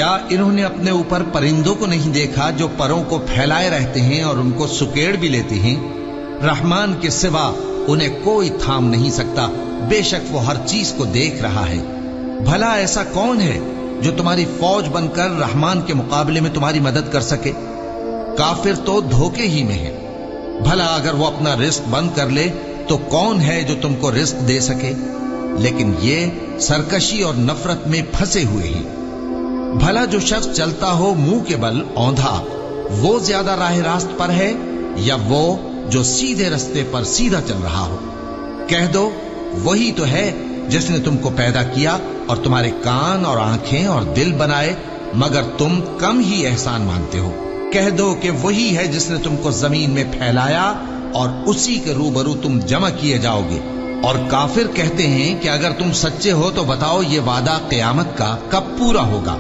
کیا انہوں نے اپنے اوپر پرندوں کو نہیں دیکھا جو پروں کو پھیلائے رہتے ہیں اور ان کو سکیڑ بھی لیتے ہیں؟ رحمان کے سوا انہیں کوئی تھام نہیں سکتا، بے شک وہ ہر چیز کو دیکھ رہا ہے۔ بھلا ایسا کون ہے جو تمہاری فوج بن کر رحمان کے مقابلے میں تمہاری مدد کر سکے؟ کافر تو دھوکے ہی میں ہے۔ بھلا اگر وہ اپنا رزق بند کر لے تو کون ہے جو تم کو رزق دے سکے؟ لیکن یہ سرکشی اور نفرت میں پھنسے ہوئے ہیں۔ بھلا جو شخص چلتا ہو منہ کے بل اوندھا، وہ زیادہ راہ راست پر ہے یا وہ جو سیدھے رستے پر سیدھا چل رہا ہو؟ کہہ دو وہی تو ہے جس نے تم کو پیدا کیا اور تمہارے کان اور آنکھیں اور دل بنائے، مگر تم کم ہی احسان مانتے ہو۔ کہہ دو کہ وہی ہے جس نے تم کو زمین میں پھیلایا اور اسی کے روبرو تم جمع کیے جاؤ گے۔ اور کافر کہتے ہیں کہ اگر تم سچے ہو تو بتاؤ یہ وعدہ قیامت کا کب پورا ہوگا؟